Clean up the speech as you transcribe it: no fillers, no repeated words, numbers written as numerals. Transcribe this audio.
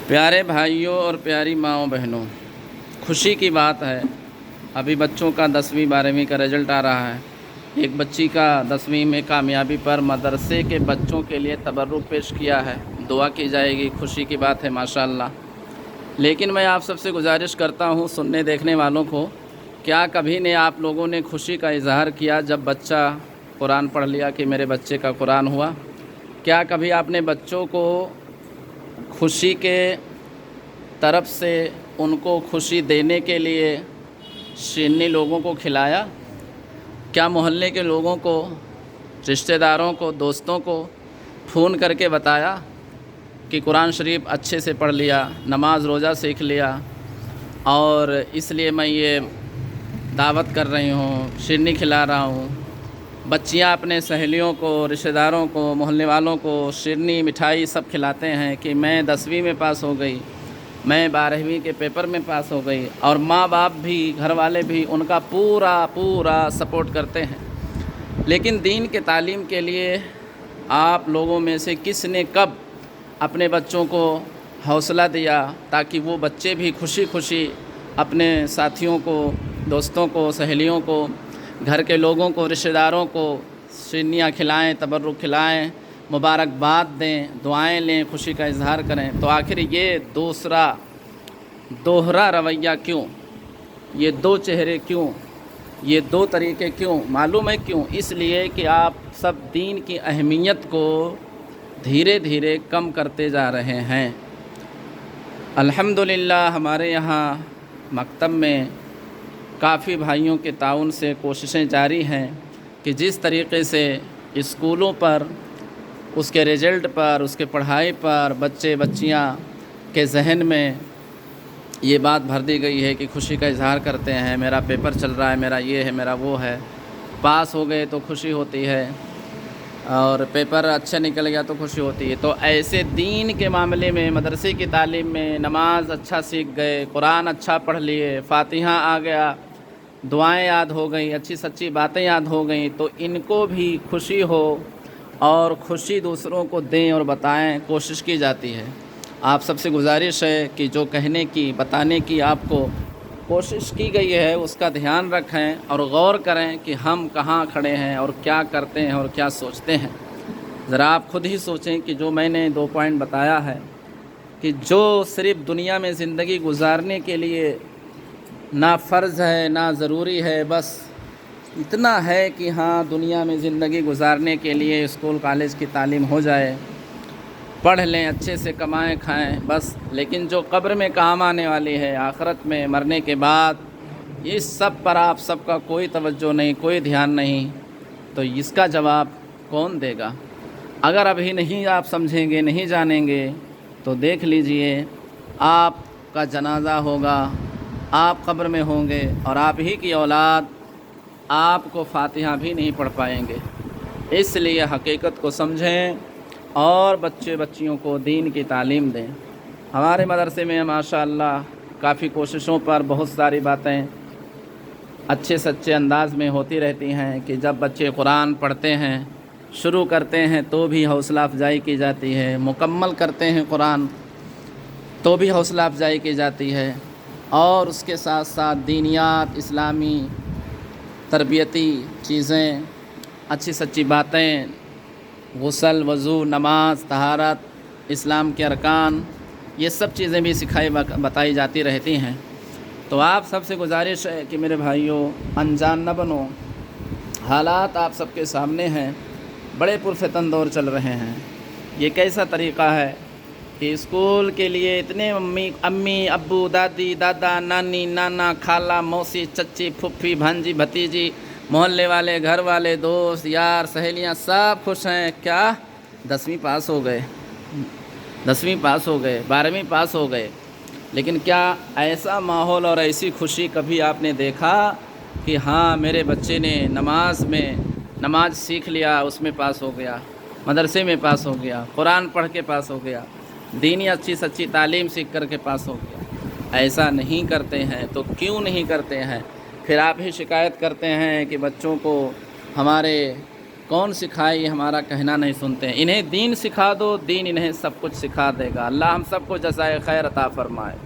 پیارے بھائیوں اور پیاری ماؤں بہنوں، خوشی کی بات ہے، ابھی بچوں کا 10ویں 12ویں کا رزلٹ آ رہا ہے۔ ایک بچی کا 10ویں میں کامیابی پر مدرسے کے بچوں کے لیے تبرک پیش کیا ہے، دعا کی جائے گی، خوشی کی بات ہے ماشاءاللہ۔ لیکن میں آپ سب سے گزارش کرتا ہوں سننے دیکھنے والوں کو، کیا کبھی نے آپ لوگوں نے خوشی کا اظہار کیا جب بچہ قرآن پڑھ لیا کہ میرے بچے کا قرآن ہوا؟ کیا کبھی آپ نے بچوں کو خوشی کے طرف سے ان کو خوشی دینے کے لیے شیرنی لوگوں کو کھلایا؟ کیا محلے کے لوگوں کو، رشتہ داروں کو، دوستوں کو فون کر کے بتایا کہ قرآن شریف اچھے سے پڑھ لیا، نماز روزہ سیکھ لیا، اور اس لیے میں یہ دعوت کر رہی ہوں، شیرنی کھلا رہا ہوں؟ بچیاں اپنے سہیلیوں کو، رشتہ داروں کو، محلے والوں کو شیرنی مٹھائی سب کھلاتے ہیں کہ میں 10ویں میں پاس ہو گئی، میں 12ویں کے پیپر میں پاس ہو گئی، اور ماں باپ بھی، گھر والے بھی ان کا پورا سپورٹ کرتے ہیں۔ لیکن دین کے تعلیم کے لیے آپ لوگوں میں سے کس نے کب اپنے بچوں کو حوصلہ دیا تاکہ وہ بچے بھی خوشی خوشی اپنے ساتھیوں کو، دوستوں کو، سہیلیوں کو، گھر کے لوگوں کو، رشتہ داروں کو شیرنیاں کھلائیں، تبرک کھلائیں، مبارکباد دیں، دعائیں لیں، خوشی کا اظہار کریں؟ تو آخر یہ دوہرا رویہ کیوں؟ یہ دو چہرے کیوں؟ یہ دو طریقے کیوں؟ معلوم ہے کیوں؟ اس لیے کہ آپ سب دین کی اہمیت کو دھیرے دھیرے کم کرتے جا رہے ہیں۔ الحمدللہ ہمارے یہاں مکتب میں کافی بھائیوں کے تعاون سے کوششیں جاری ہیں کہ جس طریقے سے اسکولوں پر، اس کے رزلٹ پر، اس کے پڑھائی پر بچے بچیاں کے ذہن میں یہ بات بھر دی گئی ہے کہ خوشی کا اظہار کرتے ہیں، میرا پیپر چل رہا ہے، میرا یہ ہے، میرا وہ ہے، پاس ہو گئے تو خوشی ہوتی ہے، اور پیپر اچھا نکل گیا تو خوشی ہوتی ہے۔ تو ایسے دین کے معاملے میں، مدرسے کی تعلیم میں، نماز اچھا سیکھ گئے، قرآن اچھا پڑھ لیے، فاتحہ آ گیا، دعائیں یاد ہو گئیں، اچھی سچی باتیں یاد ہو گئیں، تو ان کو بھی خوشی ہو اور خوشی دوسروں کو دیں اور بتائیں، کوشش کی جاتی ہے۔ آپ سب سے گزارش ہے کہ جو کہنے کی، بتانے کی آپ کو کوشش کی گئی ہے اس کا دھیان رکھیں اور غور کریں کہ ہم کہاں کھڑے ہیں اور کیا کرتے ہیں اور کیا سوچتے ہیں۔ ذرا آپ خود ہی سوچیں کہ جو میں نے 2 پوائنٹ بتایا ہے، کہ جو صرف دنیا میں زندگی گزارنے کے لیے نہ فرض ہے نہ ضروری ہے، بس اتنا ہے کہ ہاں دنیا میں زندگی گزارنے کے لیے اسکول کالج کی تعلیم ہو جائے، پڑھ لیں، اچھے سے کمائیں کھائیں، بس۔ لیکن جو قبر میں کام آنے والی ہے، آخرت میں مرنے کے بعد، اس سب پر آپ سب کا کوئی توجہ نہیں، کوئی دھیان نہیں، تو اس کا جواب کون دے گا؟ اگر ابھی نہیں آپ سمجھیں گے، نہیں جانیں گے، تو دیکھ لیجئے آپ کا جنازہ ہوگا، آپ قبر میں ہوں گے، اور آپ ہی کی اولاد آپ کو فاتحہ بھی نہیں پڑھ پائیں گے۔ اس لیے حقیقت کو سمجھیں اور بچے بچیوں کو دین کی تعلیم دیں۔ ہمارے مدرسے میں ماشاءاللہ کافی کوششوں پر بہت ساری باتیں اچھے سچے انداز میں ہوتی رہتی ہیں کہ جب بچے قرآن پڑھتے ہیں، شروع کرتے ہیں تو بھی حوصلہ افزائی کی جاتی ہے، مکمل کرتے ہیں قرآن تو بھی حوصلہ افزائی کی جاتی ہے، اور اس کے ساتھ ساتھ دینیات، اسلامی تربیتی چیزیں، اچھی سچی باتیں، غسل، وضو، نماز، طہارت، اسلام کے ارکان، یہ سب چیزیں بھی سکھائی بتائی جاتی رہتی ہیں۔ تو آپ سب سے گزارش ہے کہ میرے بھائیوں، انجان نہ بنو، حالات آپ سب کے سامنے ہیں، بڑے پرفتن دور چل رہے ہیں۔ یہ کیسا طریقہ ہے کہ اسکول کے لیے اتنے امی، ابو، دادی، دادا، نانی، نانا، خالہ، موسی، چچی، پھپھی، بھانجی، بھتیجی، محلے والے، گھر والے، دوست یار، سہیلیاں سب خوش ہیں، کیا 10ویں پاس ہو گئے، 10ویں پاس ہو گئے، 12ویں پاس ہو گئے۔ لیکن کیا ایسا ماحول اور ایسی خوشی کبھی آپ نے دیکھا کہ ہاں میرے بچے نے نماز سیکھ لیا، اس میں پاس ہو گیا، مدرسے میں پاس ہو گیا، قرآن پڑھ کے پاس ہو گیا، دینی اچھی سچی تعلیم سیکھ کر کے پاس ہو گیا؟ ایسا نہیں کرتے ہیں۔ تو کیوں نہیں کرتے ہیں؟ پھر آپ ہی شکایت کرتے ہیں کہ بچوں کو ہمارے کون سکھائے یہ ہمارا کہنا نہیں سنتے ہیں. انہیں دین سکھا دو، دین انہیں سب کچھ سکھا دے گا. اللہ ہم سب کو جزائے خیر عطا فرمائے.